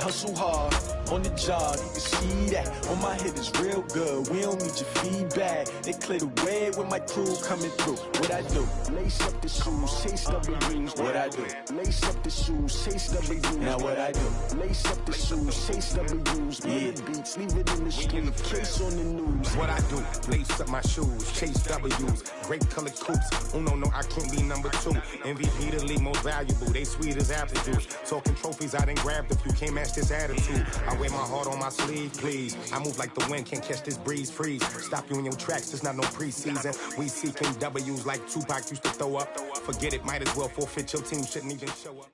hustle hard on the job, you can see that. On my head is real good, we don't need your feedback. They clear the way with my crew coming through. What I do? Lace up the shoes, chase W's. What I do? Lace up the shoes, chase W's. Now what I do? Lace up the shoes, chase W's. Million beats, leave it in the street, case on the news. What I do? Lace up my shoes, chase W's. Great colored coops. Oh no, I can't be number 2. MVP the league most valuable. They sweet as apple juice. Talking trophies, I done grabbed a few. Can't match this attitude. I wear my heart on my sleeve, please. I move like the wind, can't catch this breeze, freeze. Stop you in your tracks, it's not no preseason. We seeking W's like Tupac used to throw up. Forget it, might as well forfeit. Your team shouldn't even show up.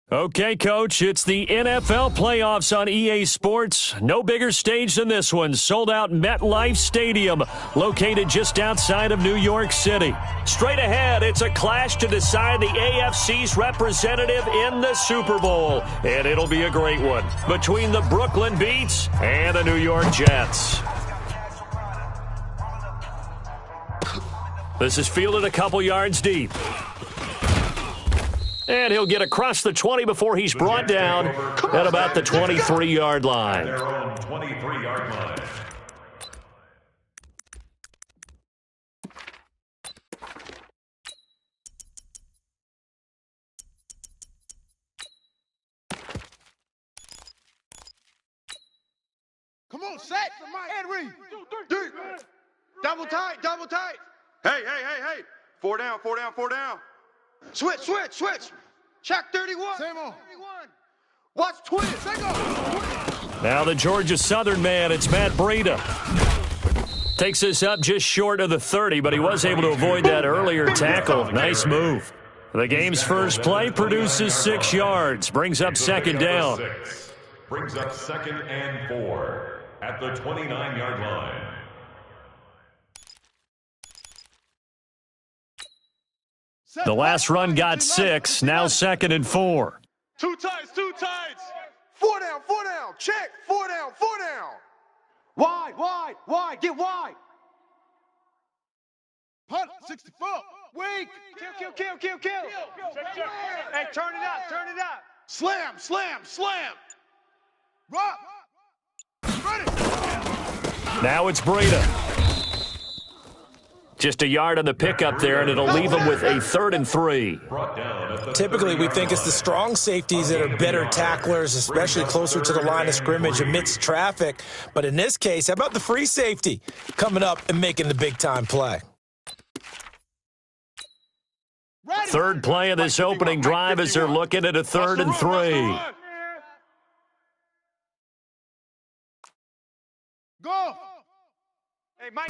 Okay, Coach, it's the NFL playoffs on EA Sports. No bigger stage than this one. Sold out MetLife Stadium, located just outside of New York City. Straight ahead, it's a clash to decide the AFC's representative in the Super Bowl. And it'll be a great one between the Brooklyn Beats and the New York Jets. This is fielded a couple yards deep. And he'll get across the 20 before he's brought down at about the 23-yard line. Their own 23-yard line. Come on, set. Henry. Dude. Double tight, double tight. Hey. 4 down. Switch. Check 31. Same on. Watch twin. Now the Georgia Southern man, it's Matt Breida. Takes this up just short of the 30, but he was able to avoid that earlier tackle. Nice move. The game's first play produces 6 yards, brings up second down. Brings up 2nd and 4 at the 29-yard line. The last run got 6, now 2nd and 4. Two tights. 4 down. Check. 4 down. Wide. Get wide. Punt. 64. Weak. Kill. Hey, turn it up. Slam. Rock. Ready. Now it's Breida. Just a yard on the pickup there, and it'll leave him with a 3rd and 3. Typically, we think it's the strong safeties that are better tacklers, especially closer to the line of scrimmage amidst traffic. But in this case, how about the free safety coming up and making the big-time play? Third play of this opening drive as they're looking at a 3rd and 3. Go. Hey, Mike,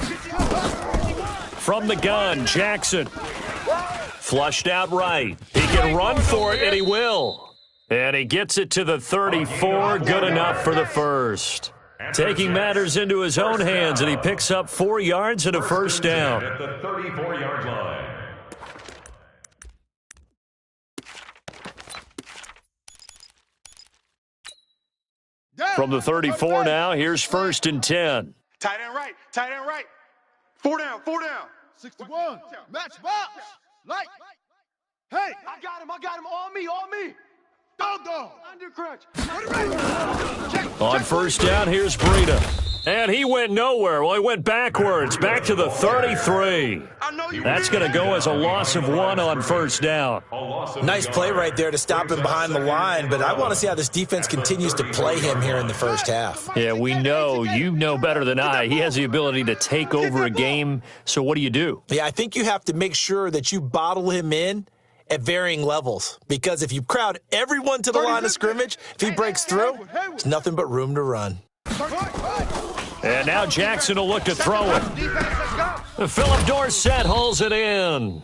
From the gun, Jackson. Flushed out right. He can run for it, and he will. And he gets it to the 34. Good enough for the first. Taking matters into his own hands, and he picks up 4 yards and a first down. At the 34-yard line. From the 34 now, here's 1st and 10. Tight end right. 4 down. 61. Match box. Light. Hey. I got him. On me. Dog. Under crutch. On first down, here's Breida. And he went nowhere. Well, he went backwards, back to the 33. That's going to go as a loss of 1 on first down. Nice play right there to stop him behind the line, but I want to see how this defense continues to play him here in the first half. Yeah, we know. You know better than I. He has the ability to take over a game, so what do? Yeah, I think you have to make sure that you bottle him in at varying levels, because if you crowd everyone to the line of scrimmage, if he breaks through, there's nothing but room to run. And now Jackson will look to throw it. Philip Dorsett hauls it in.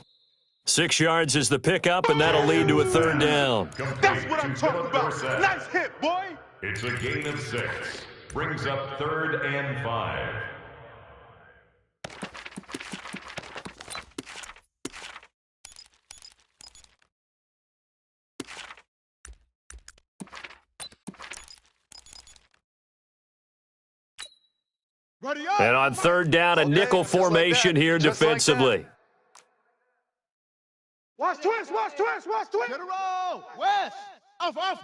6 yards is the pickup, and that'll lead to a 3rd down. That's what I'm talking about. Nice hit, boy. It's a gain of 6. Brings up 3rd and 5. And on 3rd down, a nickel formation here defensively. Watch twist. Get a roll. West. Alpha.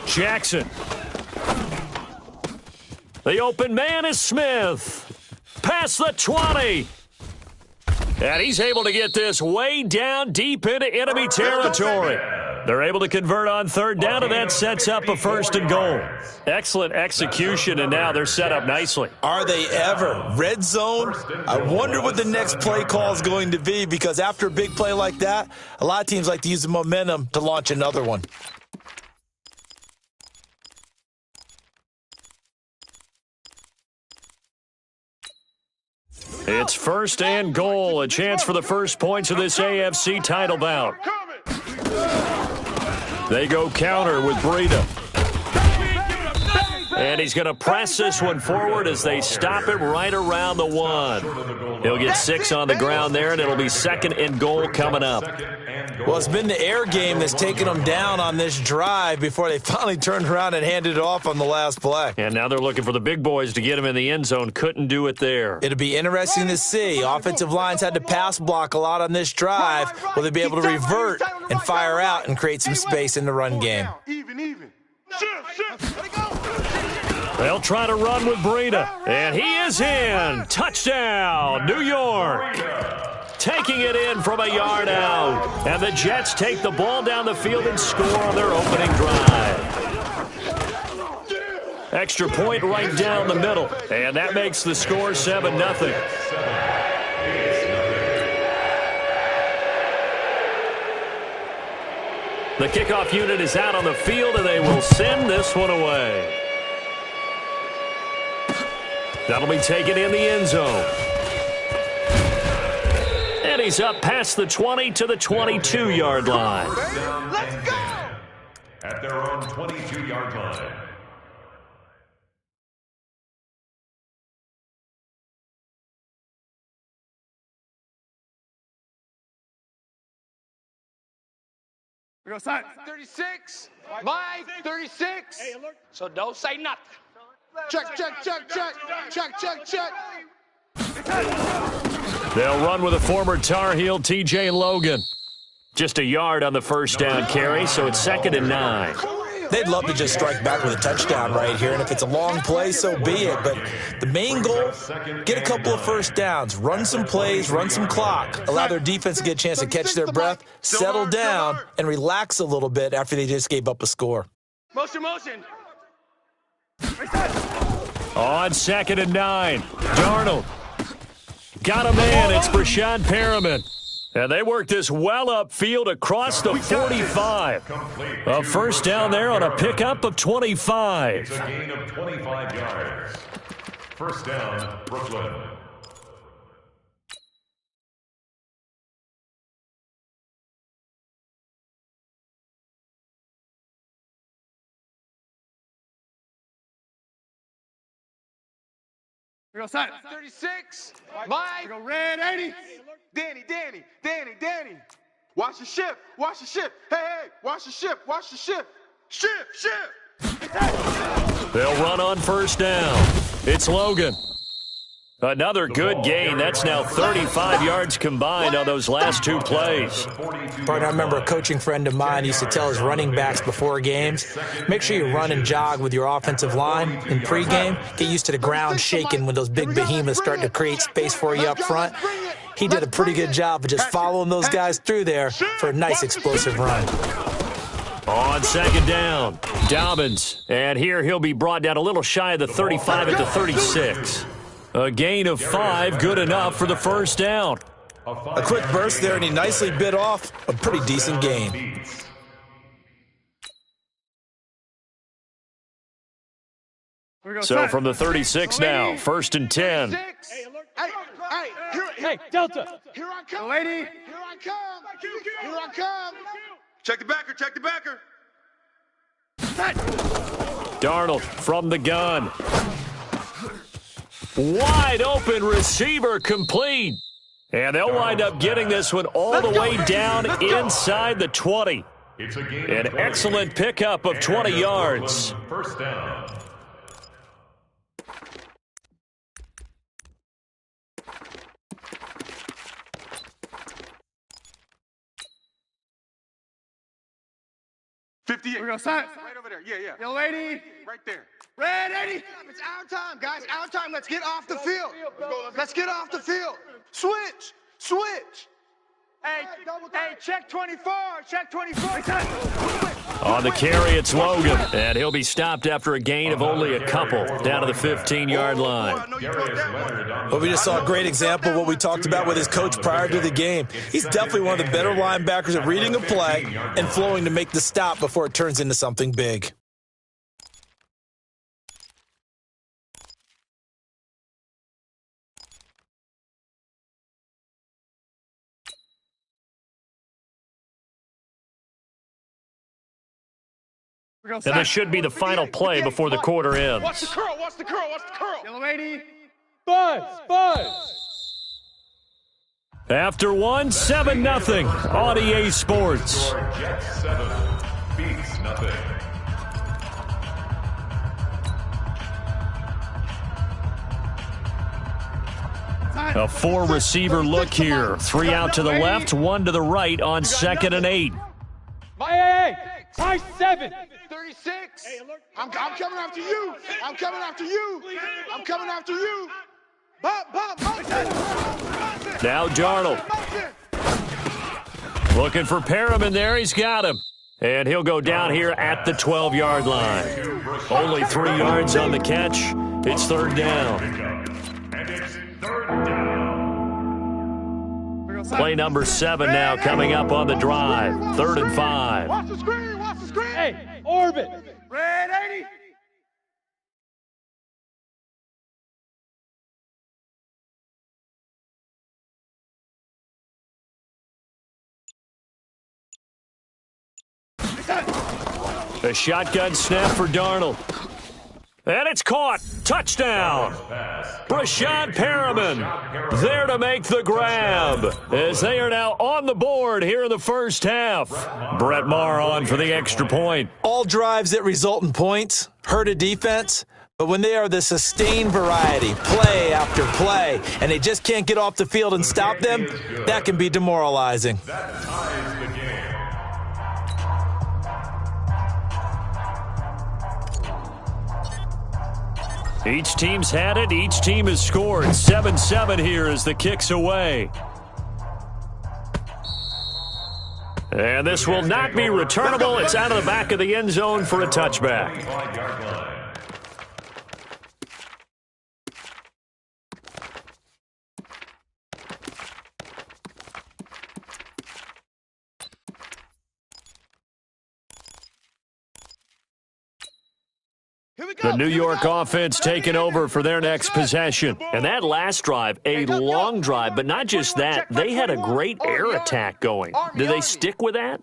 Jackson. The open man is Smith. Past the 20. And he's able to get this way down deep into enemy territory. They're able to convert on third down, and that sets up a 1st and goal. Excellent execution, and now they're set up nicely. Are they ever? Red zone? I wonder what the next play call is going to be, because after a big play like that, a lot of teams like to use the momentum to launch another one. It's 1st and goal, a chance for the first points of this AFC title bout. They go counter with Breida. And he's going to press this one forward as they stop him right around the 1. He'll get 6 on the ground there, and it'll be 2nd and goal coming up. Well, it's been the air game that's taken them down on this drive before they finally turned around and handed it off on the last play. And now they're looking for the big boys to get him in the end zone. Couldn't do it there. It'll be interesting to see. Offensive lines had to pass block a lot on this drive. Will they be able to revert and fire out and create some space in the run game? Even. They'll try to run with Breida. And he is in. Touchdown, New York. Taking it in from a yard out. And the Jets take the ball down the field and score on their opening drive. Extra point right down the middle. And that makes the score 7-0. The kickoff unit is out on the field, and they will send this one away. That'll be taken in the end zone. And he's up past the 20 to the 22-yard line. Let's go! At their own 22-yard line. We go side. 36. Mike, 36. So don't say nothing. Check. They'll run with a former Tar Heel, TJ Logan. Just a yard on the first down carry, so it's 2nd and 9. They'd love to just strike back with a touchdown right here, and if it's a long play, so be it. But the main goal, get a couple of first downs, run some plays, run some clock, allow their defense to get a chance to catch their breath, settle down, and relax a little bit after they just gave up a score. Motion. On 2nd and 9, Darnold. Got a man, it's Brashad Perriman. And they work this well upfield across the 45. A first down there on a pickup of 25. It's a gain of 25 yards. First down, Brooklyn. We go side. 36. Mike. We go red 80. Danny. Watch the ship. Hey, watch the ship. Ship. They'll run on first down. It's Logan. Another good gain. That's now 35 yards combined on those last 2 plays. Partner, I remember a coaching friend of mine used to tell his running backs before games, make sure you run and jog with your offensive line in pregame. Get used to the ground shaking when those big behemoths start to create space for you up front. He did a pretty good job of just following those guys through there for a nice explosive run. On 2nd down, Dobbins. And here he'll be brought down a little shy of the 35 at the 36. A gain of 5, good enough for the first down. A quick burst there, and he nicely bit off a pretty decent gain. So from the 36 now, 1st and 10. Hey, Delta. Here I come. Lady. Here I come. Check the backer. Darnold from the gun. Wide open receiver complete. And they'll wind up getting this one all the way down inside the 20. An excellent pickup of 20 yards. First down. 58. We're gonna start. Right over there. Yeah. Yo, lady. Right there. Red 80. It's our time, guys. Our time. Let's get off the field. Let's get off the field. Switch. Hey, check 24. Check 24. On the carry, it's Logan, and he'll be stopped after a gain of only a couple, down to the 15-yard line. Well, we just saw a great example of what we talked about with his coach prior to the game. He's definitely one of the better linebackers at reading a play and flowing to make the stop before it turns into something big. And this should be the final play before the quarter ends. Watch the curl. Yellow 80. Buzz. After one, 7-0 on EA Sports. Jets 7, Beats nothing. A four-receiver look here. 3 out to the left, 1 to the right on 2nd and 8. My 7. 36. I'm coming after you. I'm coming after you. Bump. Now Darnold. Looking for Perriman there. He's got him. And he'll go down here at the 12-yard line. Only 3 yards on the catch. It's 3rd down. And it's 3rd down. Play number 7 now coming up on the drive. 3rd and 5. Watch the screen. Hey, orbit. Red 80. A shotgun snap for Darnold. And it's caught. Touchdown. Brashad Perriman there to make the grab as they are now on the board here in the first half. Brett Maher on for the extra point. All drives that result in points hurt a defense, but when they are the sustained variety, play after play, and they just can't get off the field and stop them, that can be demoralizing. That ties the game. Each team's had it. Each team has scored. 7-7 here as the kick's away. And this will not be returnable. It's out of the back of the end zone for a touchback. 25-yard line. The New York offense taking over for their next possession. And that last drive, a long drive, but not just that. They had a great air attack going. Do they stick with that?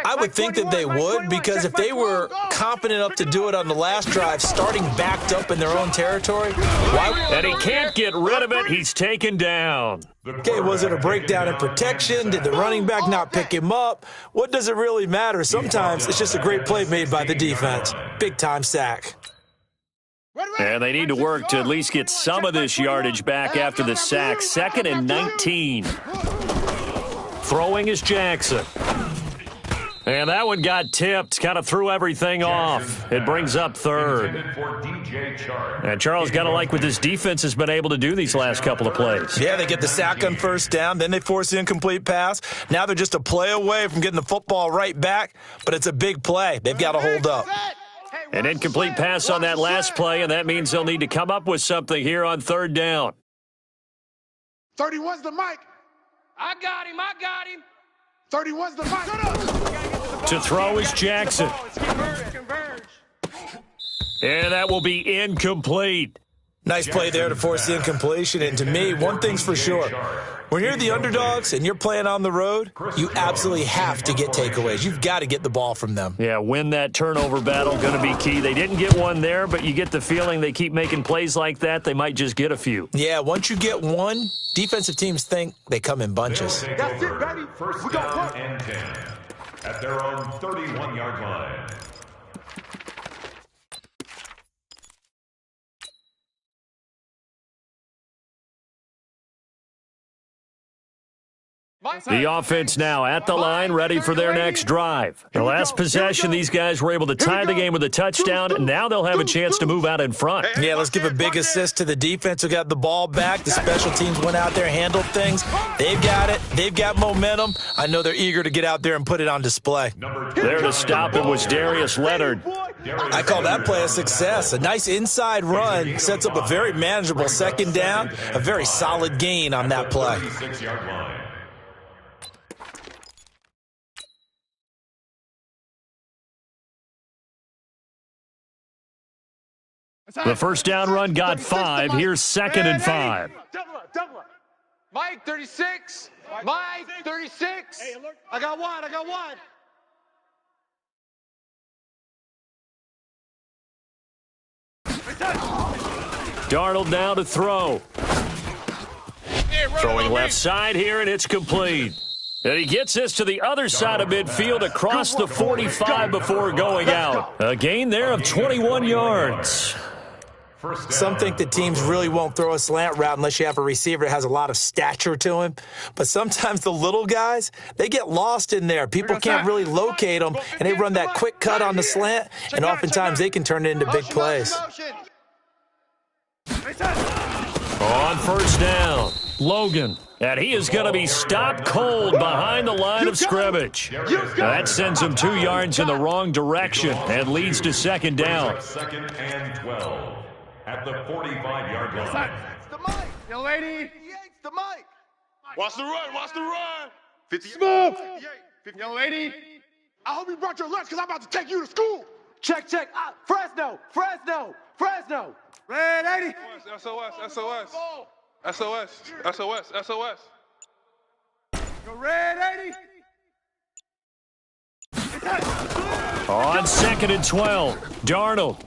I would think that they would, because if they were confident enough to do it on the last drive, starting backed up in their own territory, why? And he can't get rid of it. He's taken down. Okay, was it a breakdown in protection? Did the running back not pick him up? What does it really matter? Sometimes it's just a great play made by the defense. Big-time sack. And they need to work to at least get some of this yardage back after the sack. 2nd and 19. Throwing is Jackson. And that one got tipped, kind of threw everything off. It brings up 3rd. And Charles got to like what this defense has been able to do these last couple of plays. Yeah, they get the sack on 1st down, then they force the incomplete pass. Now they're just a play away from getting the football right back, but it's a big play. They've got to hold up. An incomplete pass on that last play, and that means they'll need to come up with something here on 3rd down. 31's the mic. I got him. 31's the mic. To throw is Jackson. And that will be incomplete. Nice play there to force the incompletion. And to me, one thing's for sure. When you're the underdogs and you're playing on the road, you absolutely have to get takeaways. You've got to get the ball from them. Yeah, win that turnover battle, going to be key. They didn't get one there, but you get the feeling they keep making plays like that, they might just get a few. Yeah, once you get one, defensive teams think they come in bunches. That's it, baby. First down and 10 at their own 31-yard line. The offense now at the line, ready for their next drive. The last possession, these guys were able to tie the game with a touchdown, and now they'll have a chance to move out in front. Yeah, let's give a big assist to the defense who got the ball back. The special teams went out there, handled things. They've got it. They've got momentum. I know they're eager to get out there and put it on display. There to stop it was Darius Leonard. I call that play a success. A nice inside run sets up a very manageable second down, a very solid gain on that play. The first down run got 5. Here's 2nd and 5. Double. Mike, 36. Mike, 36. I got one. Darnold now to throw. Throwing left side here, and it's complete. And he gets this to the other side of midfield across the 45 before going out. A gain there of 21 yards. Some think that teams really won't throw a slant route unless you have a receiver that has a lot of stature to him. But sometimes the little guys, they get lost in there. People can't really locate them, and they run that quick cut on the slant, and oftentimes they can turn it into big plays. On first down, Logan. And he is going to be stopped cold behind the line of scrimmage. That sends him 2 yards in the wrong direction and leads to second down. 2nd and 12 at the 45-yard line. It's the mic. Young lady. He hates the mic. Watch the run. 50. Smooth. Young lady. I hope you brought your lunch because I'm about to take you to school. Check. Fresno. Red 80. SOS. Go red 80. On 2nd and 12, Darnold.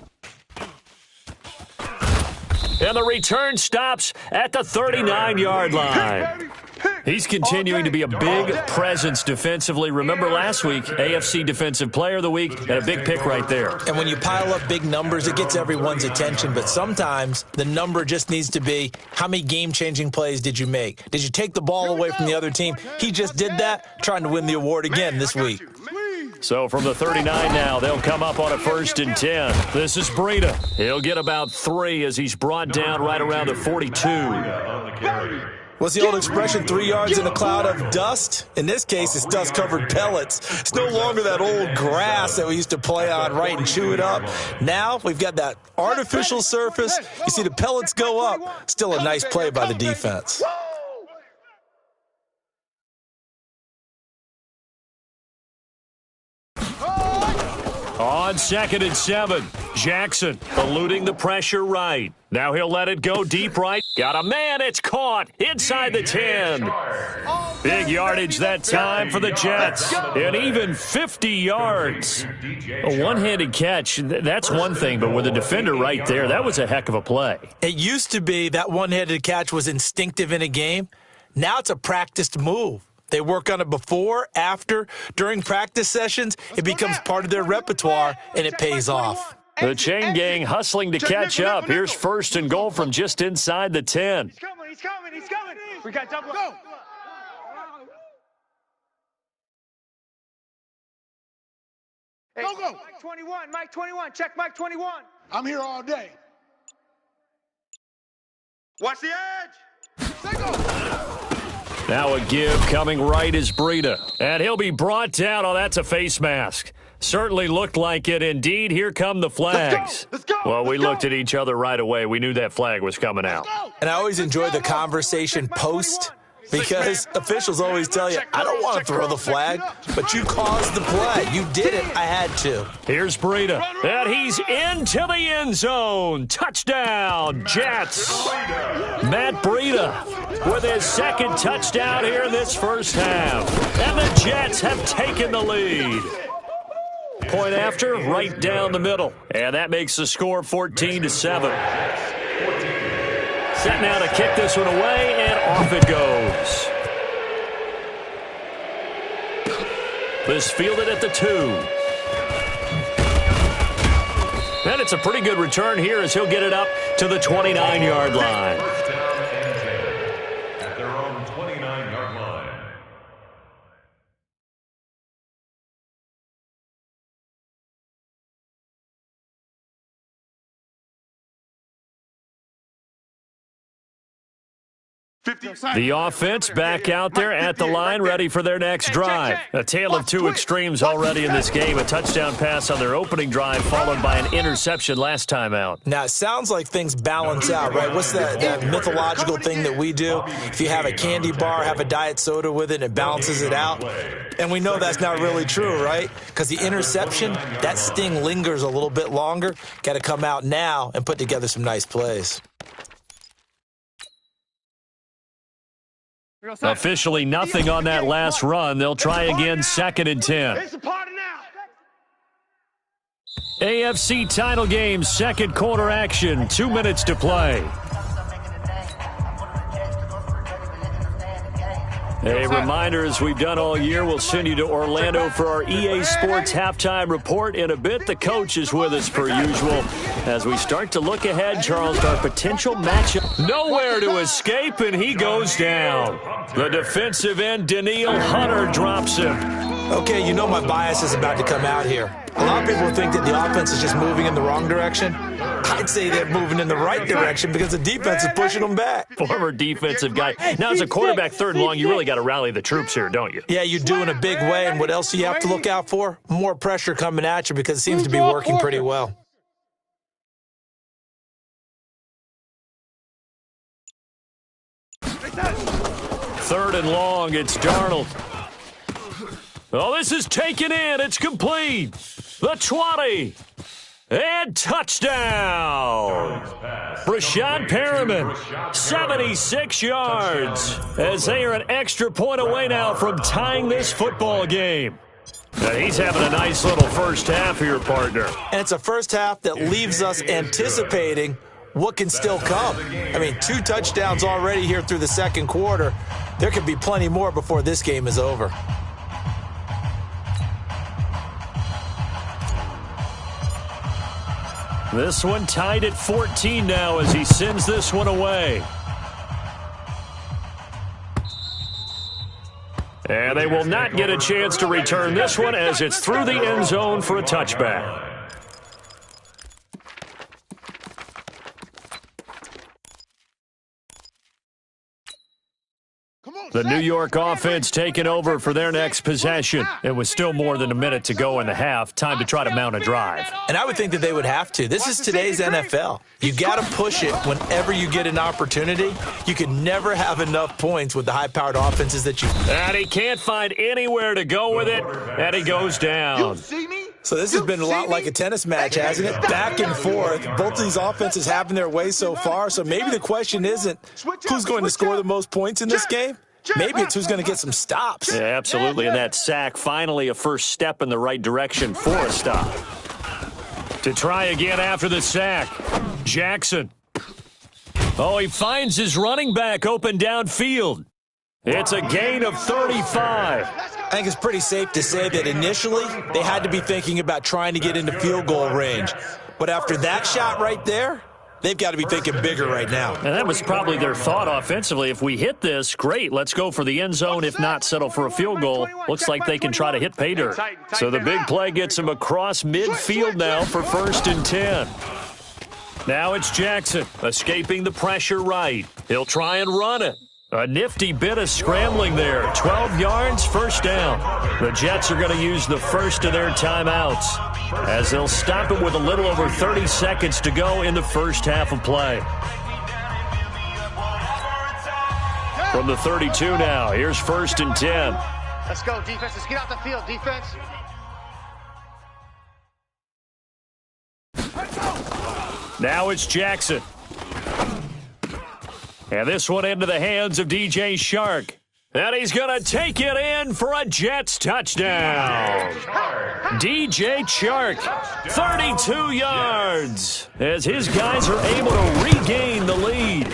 And the return stops at the 39-yard line. He's continuing to be a big presence defensively. Remember last week, AFC Defensive Player of the Week, and a big pick right there. And when you pile up big numbers, it gets everyone's attention. But sometimes the number just needs to be, how many game-changing plays did you make? Did you take the ball away from the other team? He just did that, trying to win the award again this week. So from the 39 now, they'll come up on a 1st and 10. This is Breida. He'll get about 3 as he's brought down right around the 42. What's the old expression, 3 yards in a cloud of dust? In this case, it's dust-covered pellets. It's no longer that old grass that we used to play on, right, and chew it up. Now we've got that artificial surface. You see the pellets go up. Still a nice play by the defense. On 2nd and 7, Jackson eluding the pressure right. Now he'll let it go deep right. Got a man, it's caught inside the 10. Big yardage that time for the Jets. And even 50 yards. A one-handed catch, that's one thing, but with a defender right there, that was a heck of a play. It used to be that one-handed catch was instinctive in a game. Now it's a practiced move. They work on it before, after, during practice sessions. It becomes part of their repertoire, and it pays off. The chain gang hustling to catch up. Here's 1st and goal from just inside the 10. He's coming. We got double. Go. Go. Mike 21. Check Mike 21. I'm here all day. Watch the edge. Now a give coming right is Breida. And he'll be brought down. Oh, that's a face mask. Certainly looked like it. Indeed, here come the flags. Let's go. Well, we looked at each other right away. We knew that flag was coming out. And I always enjoy the conversation post, because officials always tell you, I don't want to throw the flag, but you caused the play. You did it. I had to. Here's Breida. And he's into the end zone. Touchdown, Jets. Matt Breida with his 2nd touchdown here in this first half. And the Jets have taken the lead. Point after, right down the middle. And that makes the score 14-7. Set now to kick this one away, and off it goes. This fielded at the 2. And it's a pretty good return here as he'll get it up to the 29-yard line. First down and 10 at their own 29-yard line. The offense back out there at the line, ready for their next drive. A tale of two extremes already in this game. A touchdown pass on their opening drive, followed by an interception last time out. Now, it sounds like things balance out, right? What's that mythological thing that we do? If you have a candy bar, have a diet soda with it, it balances it out. And we know that's not really true, right? Because the interception, that sting lingers a little bit longer. Got to come out now and put together some nice plays. Officially nothing on that last run. They'll try again, 2nd and 10. It's a party now. AFC title game, second quarter action, 2 minutes to play. A reminder, as we've done all year, we'll send you to Orlando for our EA Sports halftime report. In a bit, the coach is with us per usual. As we start to look ahead, Charles, to our potential matchup. Nowhere to escape, and he goes down. The defensive end, Danielle Hunter, drops him. Okay, you know my bias is about to come out here. A lot of people think that the offense is just moving in the wrong direction. I'd say they're moving in the right direction because the defense is pushing them back. Former defensive guy. Now, as a quarterback, 3rd and long, you really got to rally the troops here, don't you? Yeah, you do in a big way. And what else do you have to look out for? More pressure coming at you because it seems to be working pretty well. Third and long, it's Darnold. Oh, this is taken in. It's complete. The 20. And touchdown. Rashad Perriman, 76 yards. As they are an extra point away now from tying this football game. Now he's having a nice little first half here, partner. And it's a first half that leaves us anticipating what can still come. I mean, 2 touchdowns already here through the second quarter. There could be plenty more before this game is over. This one tied at 14 now as he sends this one away. And they will not get a chance to return this one as it's through the end zone for a touchback. The New York offense taking over for their next possession. It was still more than a minute to go in the half. Time to try to mount a drive. And I would think that they would have to. This is today's NFL. You got to push it whenever you get an opportunity. You can never have enough points with the high-powered offenses that you... And he can't find anywhere to go with it, and he goes down. So this has been a lot like a tennis match, hasn't it? Back and forth. Both of these offenses having their way so far. So maybe the question isn't who's going to score the most points in this game. Maybe it's who's going to get some stops. Yeah, absolutely. And that sack, finally a first step in the right direction for a stop. To try again after the sack, Jackson. Oh, he finds his running back open downfield. It's a gain of 35. I think it's pretty safe to say that initially they had to be thinking about trying to get into field goal range. But after that shot right there, they've got to be thinking bigger right now. And that was probably their thought offensively. If we hit this, great, let's go for the end zone. If not, settle for a field goal. Looks like they can try to hit pay dirt. So the big play gets him across midfield now for 1st and 10. Now it's Jackson escaping the pressure right. He'll try and run it. A nifty bit of scrambling there. 12 yards, first down. The Jets are going to use the first of their timeouts as they'll stop it with a little over 30 seconds to go in the first half of play. From the 32 now, here's 1st and 10. Let's go, defense. Let's get out the field, defense. Now it's Jackson. And this one into the hands of DJ Shark. And he's going to take it in for a Jets touchdown. DJ Chark, 32 yards, as his guys are able to regain the lead.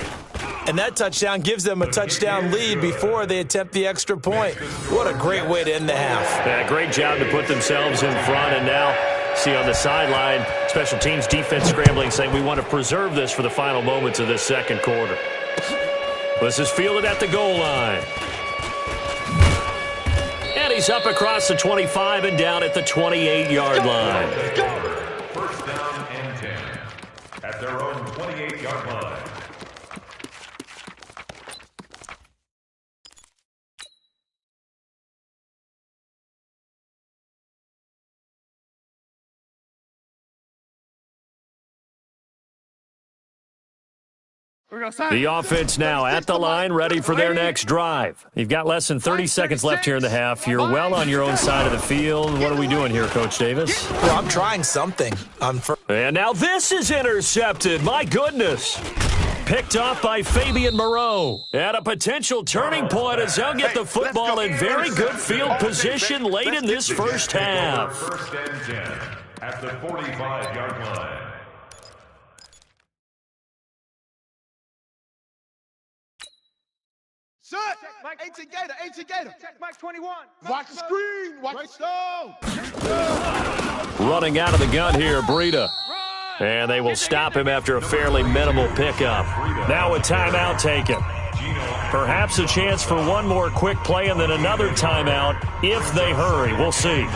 And that touchdown gives them a touchdown lead before they attempt the extra point. What a great way to end the half. Yeah, great job to put themselves in front. And now, see on the sideline, special teams defense scrambling, saying we want to preserve this for the final moments of this second quarter. This is fielded at the goal line. And he's up across the 25 and down at the 28-yard line. First down and 10 at their own 28-yard line. The offense now at the line, ready for their next drive. You've got less than 30 seconds left here in the half. You're well on your own side of the field. What are we doing here, Coach Davis? Well, I'm trying something. And now this is intercepted. My goodness. Picked off by Fabian Moreau. At a potential turning point as they'll get the football in very good field position late in this first half. First and 10 at the 45-yard line. Set. Ancient Gator. Ancient Gator. Check Mike 21. Watch the screen. Watch the Stone. Running out of the gun here, Breida. And they will stop him after a fairly minimal pickup. Now a timeout taken. Perhaps a chance for one more quick play and then another timeout if they hurry. We'll see.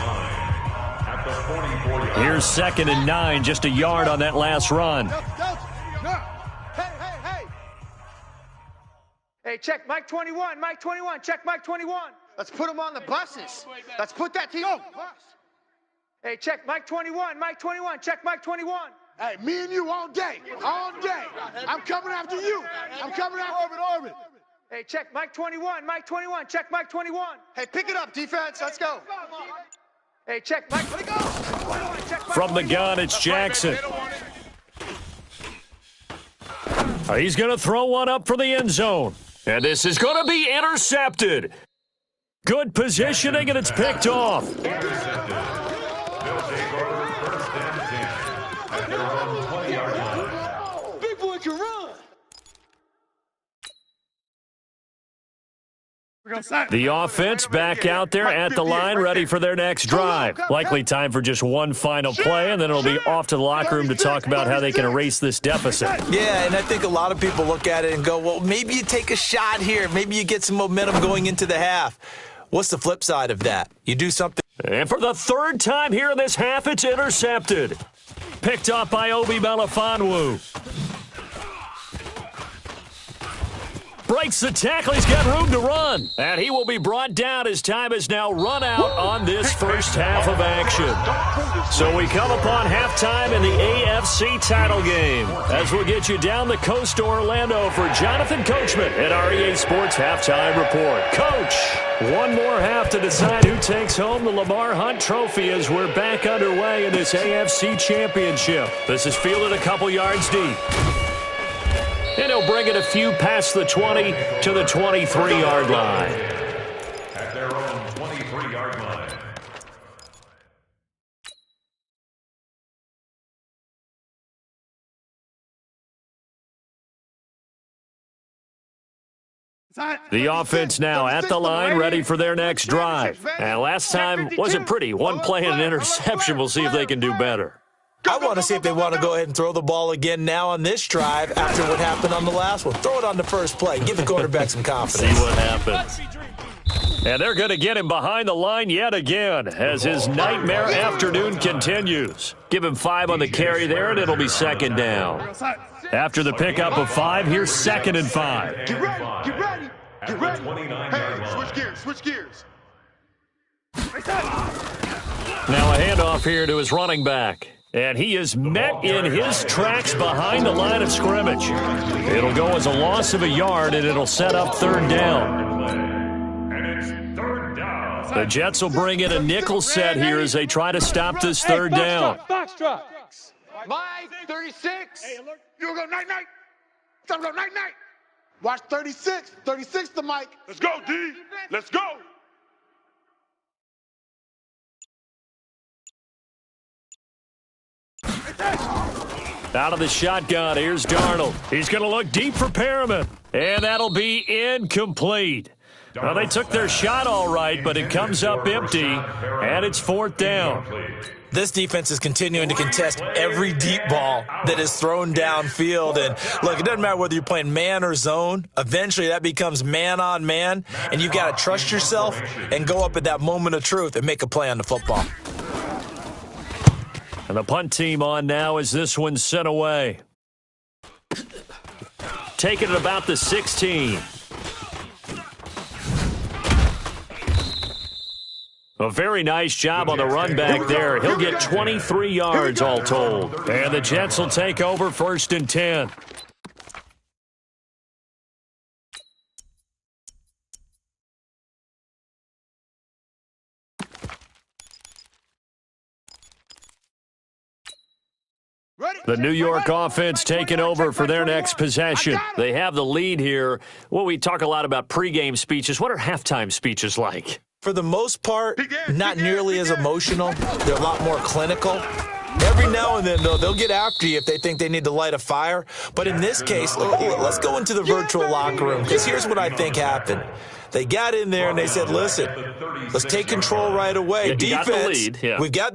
Here's 2nd and 9, just a yard on that last run. Hey, check Mike 21. Mike 21. Check Mike 21. Let's put them on the buses. Let's put that team on the bus. Hey, check Mike 21. Mike 21. Check Mike 21. Hey, me and you all day. All day. I'm coming after you. I'm coming after Orbit. Hey, check Mike 21. Mike 21. Check Mike 21. Hey, pick it up, defense. Let's go. Hey, check Mike. Let it go. From the gun, it's Jackson. He's going to throw one up for the end zone. And this is going to be intercepted. Good positioning, and it's picked off. Intercepted. They'll take over first and 10 at their own 20-yard line. Big boy can run. The offense back out there at the line, ready for their next drive. Likely time for just one final play, and then it'll be off to the locker room to talk about how they can erase this deficit. Yeah, and I think a lot of people look at it and go, well, maybe you take a shot here. Maybe you get some momentum going into the half. What's the flip side of that? You do something. And for the third time here in this half, it's intercepted. Picked off by Obi Melifonwu. Breaks the tackle. He's got room to run. And he will be brought down as time has now run out on this first half of action. So we come upon halftime in the AFC title game as we'll get you down the coast to Orlando for Jonathan Coachman at our EA Sports Halftime Report. Coach, one more half to decide who takes home the Lamar Hunt Trophy as we're back underway in this AFC Championship. This is fielded a couple yards deep. And he'll bring it a few past the 20 to the 23-yard line. At their own 23-yard line. The offense now at the line, ready for their next drive. And last time wasn't pretty. One play and an interception. We'll see if they can do better. I want to see if they want to go ahead and throw the ball again now on this drive after what happened on the last one. Throw it on the first play. Give the quarterback some confidence. See what happens. And they're going to get him behind the line yet again as his nightmare afternoon continues. Give him 5 on the carry there, and it'll be 2nd down. After the pickup of 5, here's 2nd and 5. Get ready. Get ready. Get ready. Hey, switch gears. Switch gears. Now a handoff here to his running back. And he is met in his tracks behind the line of scrimmage. It'll go as a loss of a yard, and it'll set up 3rd down. And it's 3rd down. The Jets will bring in a nickel set here as they try to stop this 3rd down. Box drop. Mike 36. You go night-night. Time to go night-night. Watch 36. 36 to Mike. Let's go, D. Let's go. Out of the shotgun, here's Darnold. He's going to look deep for Perriman. And that'll be incomplete. Well, they took their shot all right, but it comes up empty, and it's 4th down. This defense is continuing to contest every deep ball that is thrown downfield. And, look, it doesn't matter whether you're playing man or zone. Eventually, that becomes man on man, and you've got to trust yourself and go up at that moment of truth and make a play on the football. And the punt team on now as this one's sent away. Taking it about the 16. A very nice job on the run back there. He'll get 23 yards all told. And the Jets will take over 1st and 10. The New York offense taking over for their next possession. They have the lead here. Well, we talk a lot about pregame speeches. What are halftime speeches like? For the most part, not nearly as emotional. They're a lot more clinical. Every now and then, though, they'll get after you if they think they need to light a fire. But in this case, let's go into the virtual locker room, because here's what I think happened. They got in there and they said, listen, let's take control right away. Yeah, defense, got the lead. Yeah. we've got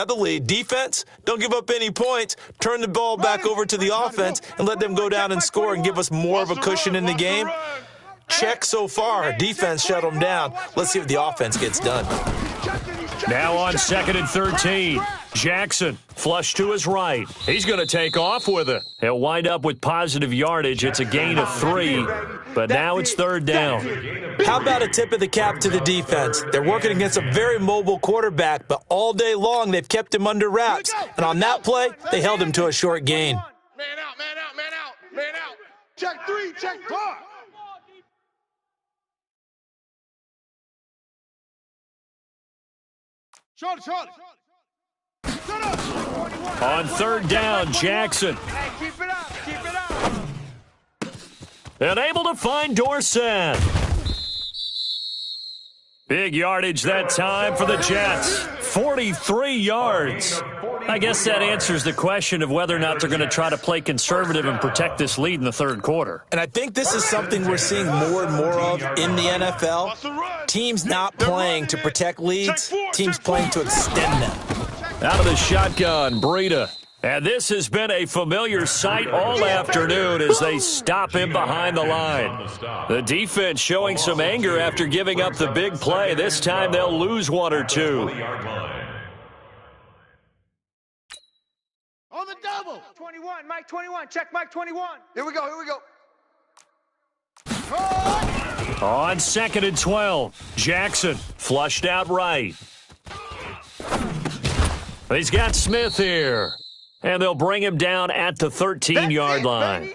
the lead. Defense, don't give up any points. Turn the ball back over to the offense and let them go down and score and give us more of a cushion in the game. Check so far. Defense shut them down. Let's see if the offense gets done. Now on 2nd and 13. Jackson, flush to his right. He's going to take off with it. He'll wind up with positive yardage. It's a gain of 3, but now it's 3rd down. How about a tip of the cap to the defense? They're working against a very mobile quarterback, but all day long they've kept him under wraps. And on that play, they held him to a short gain. Man out, man out, man out, man out. Check 3, check 4. Shorty. On 3rd down, Jackson. Hey, keep it up, keep it up. And able to find Dorsett. Big yardage that time for the Jets. 43 yards. I guess that answers the question of whether or not they're going to try to play conservative and protect this lead in the 3rd quarter. And I think this is something we're seeing more and more of in the NFL. Teams not playing to protect leads, teams playing to extend them. Out of the shotgun, Breida. And this has been a familiar sight all afternoon as they stop him behind the line. The defense showing some anger after giving up the big play. This time they'll lose 1 or 2. On the double. 21, Mike 21. Check Mike 21. Here we go. On 2nd and 12, Jackson flushed out right. He's got Smith here. And they'll bring him down at the 13-yard line.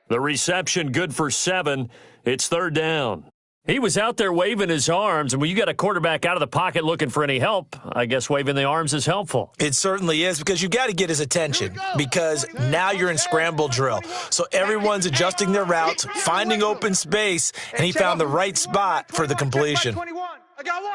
The reception good for 7. It's 3rd down. He was out there waving his arms, and when you got a quarterback out of the pocket looking for any help, I guess waving the arms is helpful. It certainly is, because you got to get his attention, because now you're in scramble drill. So everyone's adjusting their routes, finding open space, and he found the right spot for the completion. I got one.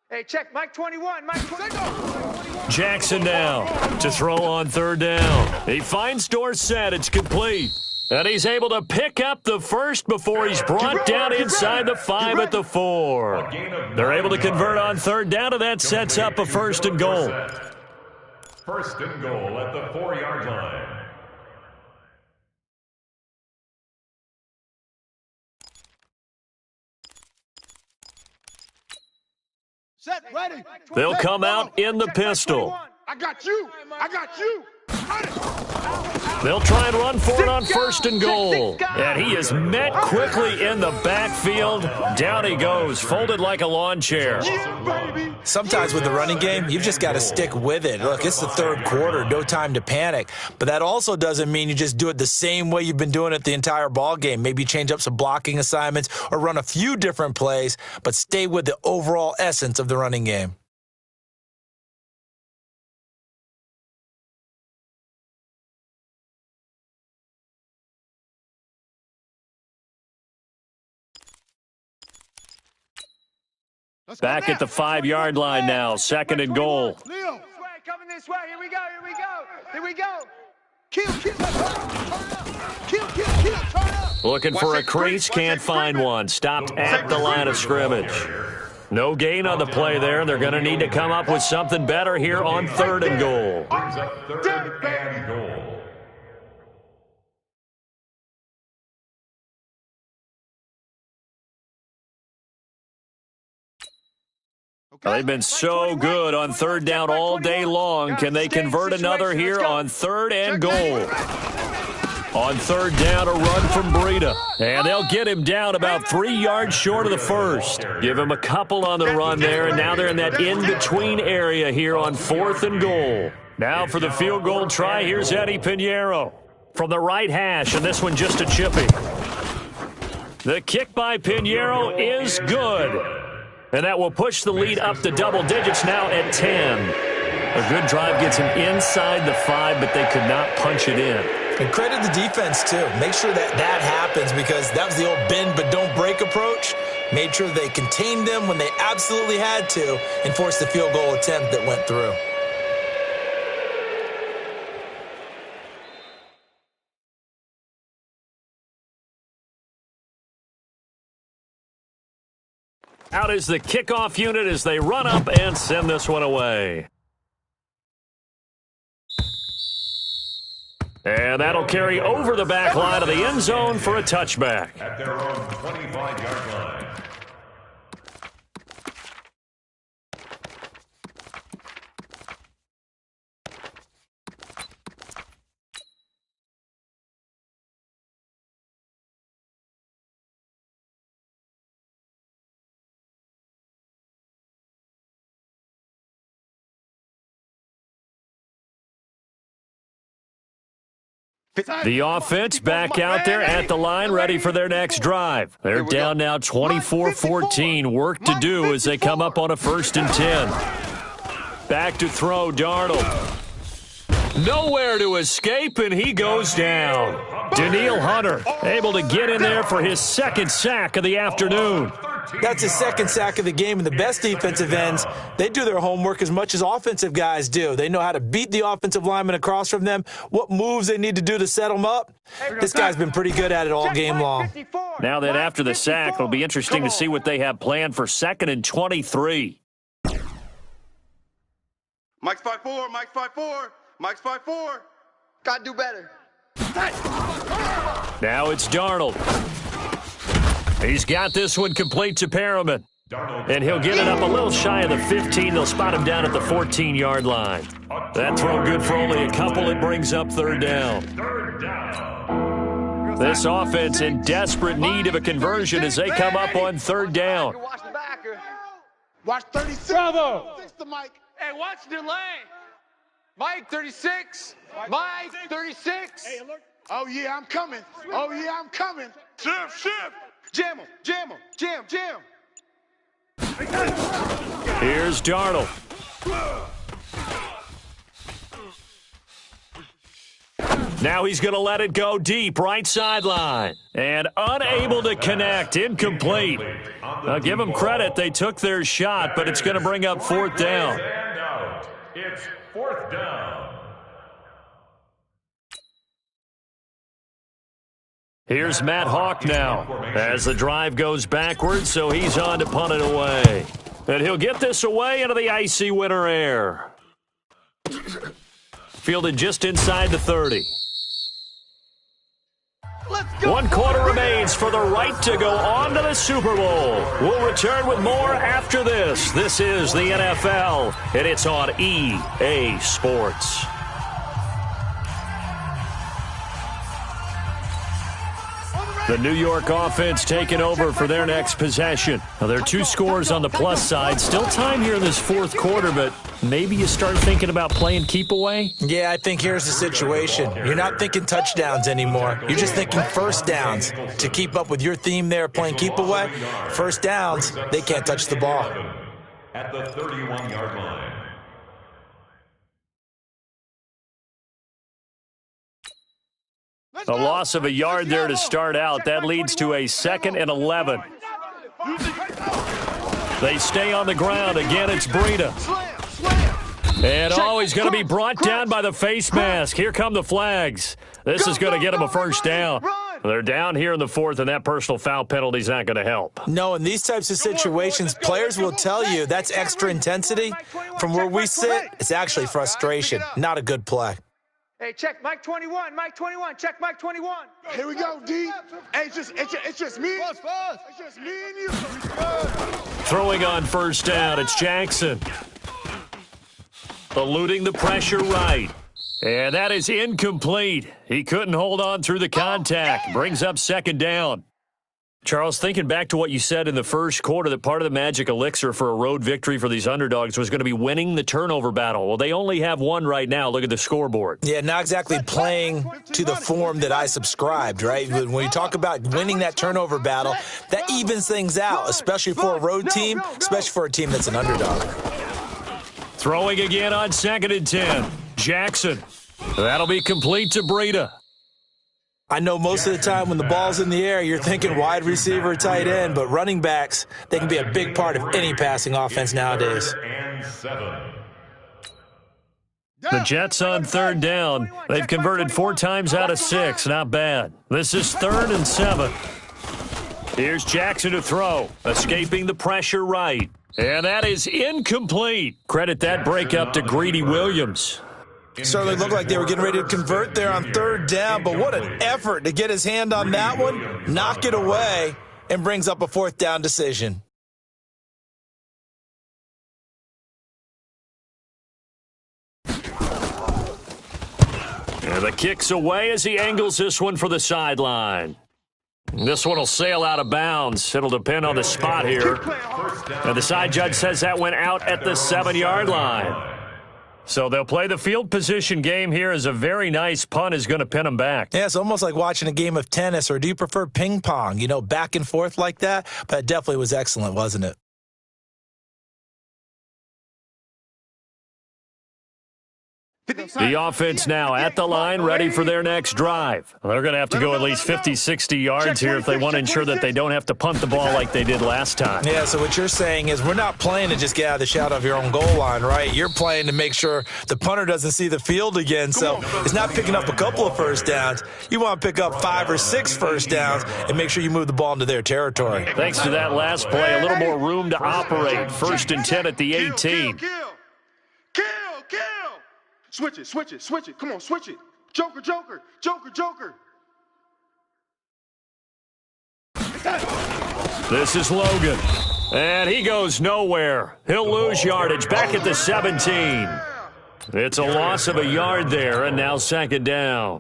Hey, check Mike 21. Mike 21. Jackson now to throw on 3rd down. He finds Dorsett. It's complete. And he's able to pick up the first before he's brought down inside the 5 at the 4. They're able to convert on 3rd down, and that sets up a 1st and goal. 1st and goal at the 4-yard line. Set, ready. They'll come out in the pistol. I got you. They'll try and run for it on 1st and goal. And he is met quickly in the backfield. Down he goes, folded like a lawn chair. Sometimes with the running game, you've just got to stick with it. Look, it's the 3rd quarter, no time to panic. But that also doesn't mean you just do it the same way you've been doing it the entire ball game. Maybe change up some blocking assignments or run a few different plays, but stay with the overall essence of the running game. Back at the 5-yard line now, 2nd and goal. Coming this way. Here we go. Kill. Turn up. Looking for a crease, can't find one. Stopped at the line of scrimmage. No gain on the play there. They're going to need to come up with something better here on 3rd and goal. Brings up 3rd and goal. They've been so good on 3rd down all day long. Can they convert another here on 3rd and goal? On 3rd down, a run from Breida. And they'll get him down about 3 yards short of the 1st. Give him a couple on the run there, and now they're in that in-between area here on 4th and goal. Now for the field goal try, here's Eddie Pinheiro from the right hash, and this one just a chippy. The kick by Pinheiro is good. And that will push the lead up to double digits now at 10. A good drive gets him inside the 5, but they could not punch it in. And credit the defense, too. Make sure that happens, because that was the old bend but don't break approach. Made sure they contained them when they absolutely had to and forced the field goal attempt that went through. Out is the kickoff unit as they run up and send this one away. And that'll carry over the back line of the end zone for a touchback. At their own 25-yard line. The offense back out there at the line, ready for their next drive. They're down now 24-14. Work to do as they come up on a 1st and 10. Back to throw, Darnold. Nowhere to escape, and he goes down. Danielle Hunter able to get in there for his 2nd sack of the afternoon. That's his 2nd sack of the game, and the best defensive ends, they do their homework as much as offensive guys do. They know how to beat the offensive lineman across from them, what moves they need to do to set them up. This guy's been pretty good at it all game long. Now that after the sack, it'll be interesting to see what they have planned for 2nd and 23. Mike's 5-4, Mike's 5-4, Mike's 5-4. Gotta do better. Now it's Darnold. He's got this one complete to Perriman. And he'll get it up a little shy of the 15. They'll spot him down at the 14-yard line. That throw good for only a couple. It brings up 3rd down. This offense in desperate need of a conversion as they come up on 3rd down. Watch 36. Bravo. Hey, watch the lane. Mike, 36. Mike, 36. Oh, yeah, I'm coming. Oh, yeah, I'm coming. Shift. Jam him, jam him, jam. Here's Darnold. Now he's going to let it go deep, right sideline. And unable to connect, incomplete. I'll give them credit, they took their shot, but it's going to bring up 4th down. It's 4th down. Here's Matt Hawk now as the drive goes backwards, so he's on to punt it away. And he'll get this away into the icy winter air. Fielded just inside the 30. 1 quarter remains for the right to go on to the Super Bowl. We'll return with more after this. This is the NFL, and it's on EA Sports. The New York offense taking over for their next possession. Now, there are 2 scores on the plus side. Still time here in this 4th quarter, but maybe you start thinking about playing keep away? Yeah, I think here's the situation. You're not thinking touchdowns anymore. You're just thinking 1st downs. To keep up with your theme there, playing keep away, 1st downs, they can't touch the ball. At the 31-yard line. A loss of a yard there to start out. That leads to a 2nd and 11. They stay on the ground. Again, it's Breida. And he's going to be brought down by the face mask. Here come the flags. This is going to get them a 1st down. They're down here in the 4th, and that personal foul penalty is not going to help. No, in these types of situations, players will tell you that's extra intensity. From where we sit, it's actually frustration. Not a good play. Hey, check Mike 21. Mike 21. Check Mike 21. Here we go, D. Hey, it's just me. It's just me and you. Throwing on 1st down, it's Jackson. Eluding the pressure right. And that is incomplete. He couldn't hold on through the contact. Brings up 2nd down. Charles, thinking back to what you said in the 1st quarter, that part of the magic elixir for a road victory for these underdogs was going to be winning the turnover battle. Well, they only have 1 right now. Look at the scoreboard. Yeah, not exactly playing to the form that I subscribed, right? When you talk about winning that turnover battle, that evens things out, especially for a road team, especially for a team that's an underdog. Throwing again on 2nd and 10. Jackson. That'll be complete to Breida. I know most of the time when the ball's in the air, you're thinking wide receiver, tight end, but running backs, they can be a big part of any passing offense nowadays. The Jets on 3rd down. They've converted 4 times out of 6. Not bad. This is 3rd and 7. Here's Jackson to throw. Escaping the pressure right. And that is incomplete. Credit that breakup to Greedy Williams. Certainly looked like they were getting ready to convert there on 3rd down, but what an effort to get his hand on that one, knock it away, and brings up a 4th down decision. And the kick's away as he angles this one for the sideline. This one will sail out of bounds. It'll depend on the spot here. And the side judge says that went out at the 7-yard line. So they'll play the field position game here as a very nice punt is going to pin them back. Yeah, it's almost like watching a game of tennis, or do you prefer ping pong? You know, back and forth like that? But it definitely was excellent, wasn't it? The offense now at the line, ready for their next drive. They're going to have to go at least 50, 60 yards here if they want to ensure that they don't have to punt the ball like they did last time. Yeah, so what you're saying is we're not playing to just get out of the shadow of your own goal line, right? You're playing to make sure the punter doesn't see the field again. So it's not picking up a couple of first downs. You want to pick up 5 or 6 first downs and make sure you move the ball into their territory. Thanks to that last play, a little more room to operate. 1st and 10 at the 18. Kill. Switch it. Come on, switch it. Joker. This is Logan. And he goes nowhere. He'll lose yardage back at the 17. It's a loss of a yard there, and now 2nd down.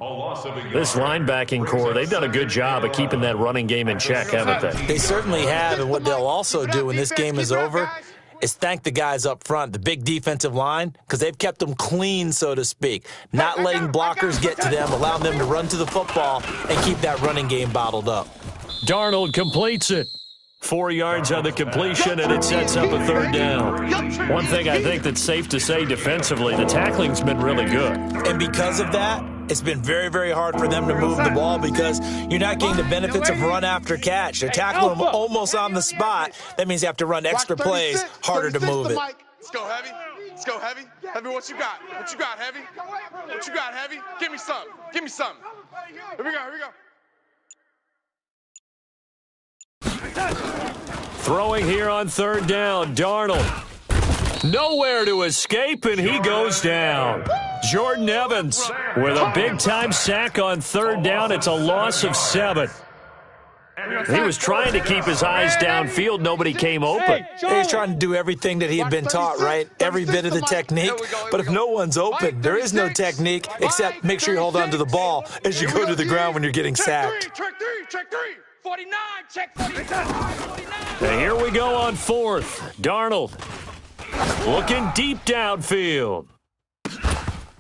This linebacking core, they've done a good job of keeping that running game in check, haven't they? They certainly have, and what they'll also do when this game is over is thank the guys up front, the big defensive line, because they've kept them clean, so to speak, not letting blockers get to them, allowing them to run to the football and keep that running game bottled up. Darnold completes it. 4 yards on the completion, and it sets up a 3rd down. One thing I think that's safe to say defensively, the tackling's been really good. And because of that, it's been very, very hard for them to move the ball because you're not getting the benefits of run after catch. They're tackling them almost on the spot. That means you have to run extra plays, harder to move it. Let's go, Heavy. Heavy, what you got? Heavy? What you got, Heavy? Give me something. Here we go. Throwing here on 3rd down, Darnold. Nowhere to escape, and he goes down. Jordan Evans with a big-time sack on 3rd down. It's a loss of 7. He was trying to keep his eyes downfield. Nobody came open. He was trying to do everything that he had been taught, right? Every bit of the technique. But if no one's open, there is no technique except make sure you hold on to the ball as you go to the ground when you're getting sacked. Check 3. 49, check 49. And here we go on 4th. Darnold looking deep downfield.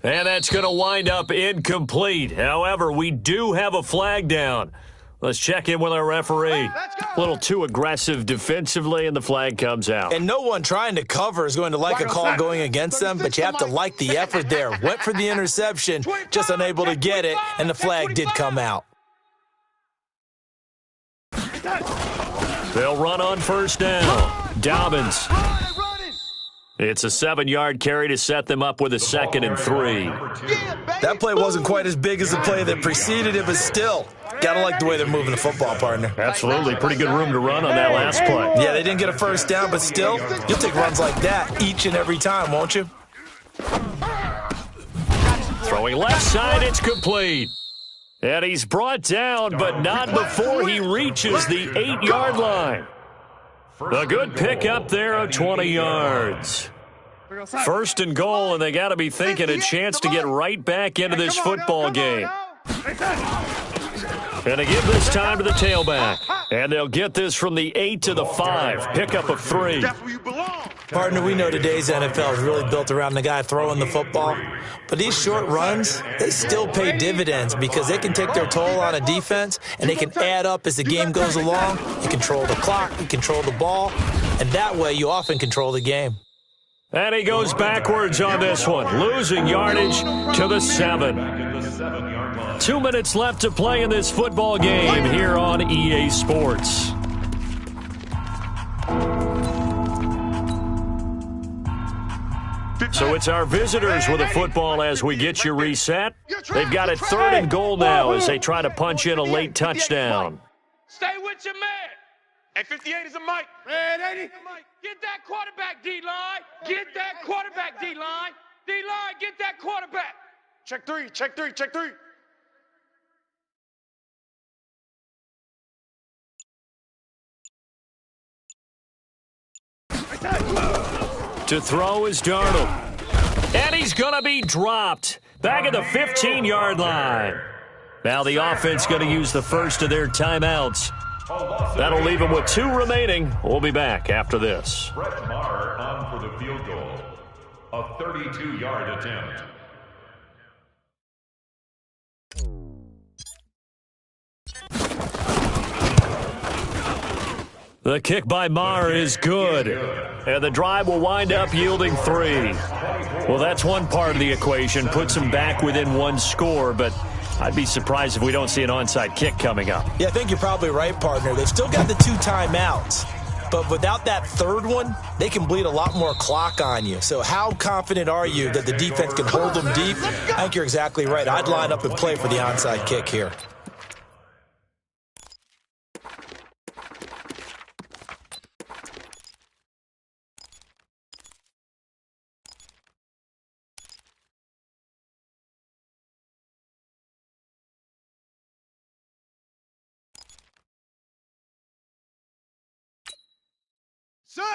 And that's going to wind up incomplete. However, we do have a flag down. Let's check in with our referee. A little too aggressive defensively, and the flag comes out. And no one trying to cover is going to like a call going against them, but you have to like the effort there. Went for the interception, just unable to get it, and the flag did come out. They'll run on 1st down. Dobbins. It's a 7-yard carry to set them up with a 2nd and 3. That play wasn't quite as big as the play that preceded it, but still, gotta like the way they're moving the football, partner. Absolutely. Pretty good room to run on that last play. Yeah, they didn't get a 1st down, but still, you'll take runs like that each and every time, won't you? Throwing left side, it's complete. And he's brought down, but not before he reaches the 8-yard line. A good pickup there of 20 yards. 1st and goal, and they got to be thinking a chance to get right back into this football game. And they give this time to the tailback. And they'll get this from the 8 to the 5. Pickup of 3. Partner, we know today's NFL is really built around the guy throwing the football. But these short runs, they still pay dividends because they can take their toll on a defense and they can add up as the game goes along. You control the clock, you control the ball, and that way you often control the game. And he goes backwards on this one, losing yardage to the 7. 2 minutes left to play in this football game here on EA Sports. So it's our visitors with a football as we get you reset. They've got it 3rd and goal now as they try to punch in a late touchdown. Stay with your man. Hey, 58 is a mic. Red 80. Get that quarterback, D-line. Get that quarterback, D-line. D-line, get that quarterback. Check 3, check 3, check 3. To throw is Darnold. And he's going to be dropped. Back at the 15-yard line. Now the offense going to use the first of their timeouts. That'll leave them with 2 remaining. We'll be back after this. Brett Maher on for the field goal. A 32-yard attempt. The kick by Maher is good. And the drive will wind up yielding 3. Well, that's one part of the equation. Puts them back within 1 score, but I'd be surprised if we don't see an onside kick coming up. Yeah, I think you're probably right, partner. They've still got the 2 timeouts. But without that 3rd one, they can bleed a lot more clock on you. So how confident are you that the defense can hold them deep? I think you're exactly right. I'd line up and play for the onside kick here.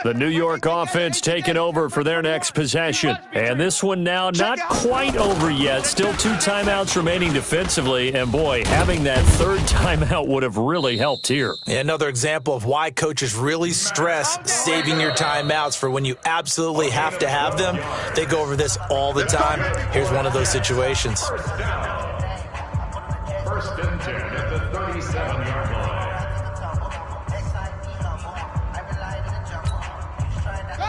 The New York offense taking over for their next possession. And this one now not quite over yet. Still 2 timeouts remaining defensively. And, boy, having that 3rd timeout would have really helped here. Another example of why coaches really stress saving your timeouts for when you absolutely have to have them. They go over this all the time. Here's one of those situations. First and 10 at the 37-yard line.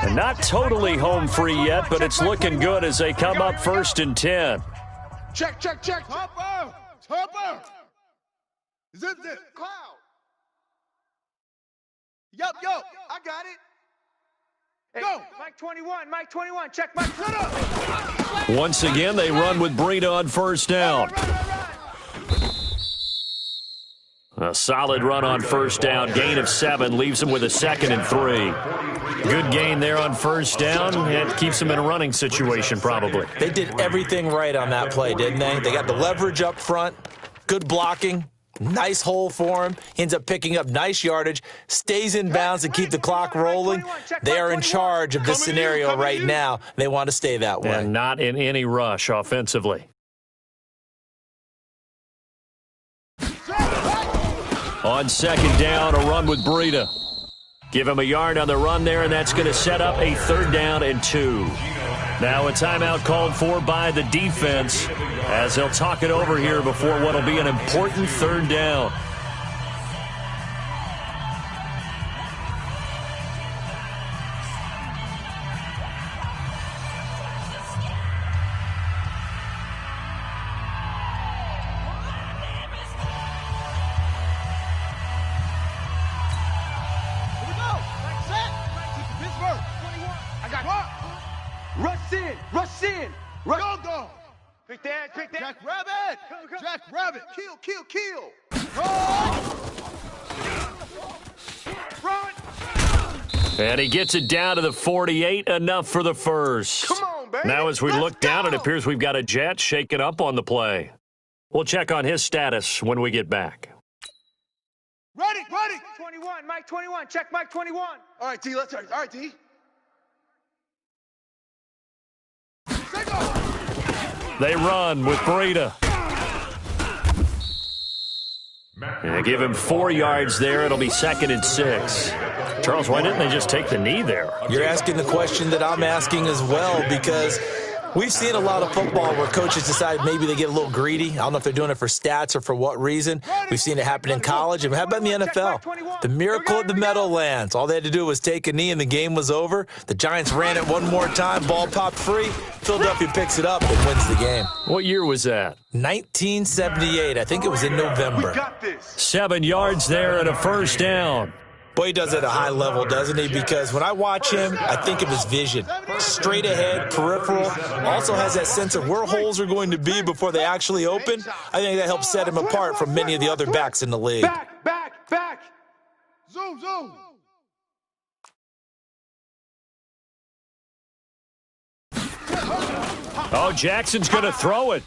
And not totally home free yet, but it's looking good as they come up 1st and 10. Check. Topper. Zip. Cloud. Yup. I got it. Hey, Go. Mike 21. Check Mike. Shut up. Once again, they run with Breida on 1st down. A solid run on 1st down. Gain of 7 leaves them with a 2nd and 3. Good gain there on 1st down. It keeps them in a running situation probably. They did everything right on that play, didn't they? They got the leverage up front, good blocking, nice hole for him. He ends up picking up nice yardage, stays in bounds to keep the clock rolling. They are in charge of this scenario right now. They want to stay that way. And not in any rush offensively. On 2nd down, a run with Breida. Give him a yard on the run there, and that's going to set up a 3rd down and 2. Now a timeout called for by the defense as they'll talk it over here before what will be an important 3rd down. Rush. Go. Pick that. Jack Rabbit. Kill. Run. And he gets it down to the 48, enough for the 1st. Come on, baby. Now as we look down, it appears we've got a Jet shaking up on the play. We'll check on his status when we get back. Ready. 21. Mike 21. Check Mike 21. All right, D, let's start. All right, D. They run with Breida. And give him 4 yards there. It'll be 2nd and 6. Charles, why didn't they just take the knee there? You're asking the question that I'm asking as well, because We've seen a lot of football where coaches decide maybe they get a little greedy. I don't know if they're doing it for stats or for what reason. We've seen it happen in college, and how about in the NFL? The miracle of the Meadowlands. All they had to do was take a knee, and the game was over. The Giants ran it one more time. Ball popped free. Philadelphia picks it up and wins the game. What year was that? 1978. I think it was in November. 7 yards there and a first down. Boy, he does it at a high level, doesn't he? Because when I watch him, I think of his vision. Straight ahead, peripheral. Also has that sense of where holes are going to be before they actually open. I think that helps set him apart from many of the other backs in the league. Back. Zoom. Oh, Jackson's going to throw it.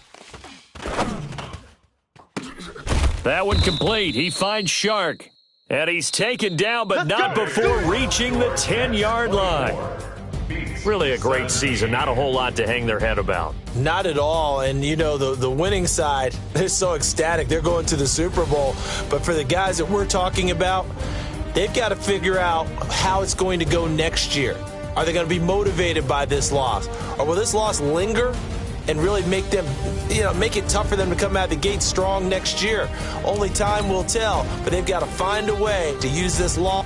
That one complete. He finds Shark. And he's taken down, but not before reaching the 10-yard line. Really a great season. Not a whole lot to hang their head about. Not at all. And, you know, the winning side, they're so ecstatic. They're going to the Super Bowl. But for the guys that we're talking about, they've got to figure out how it's going to go next year. Are they going to be motivated by this loss? Or will this loss linger and really make them, make it tough for them to come out of the gate strong next year? Only time will tell, but they've got to find a way to use this loss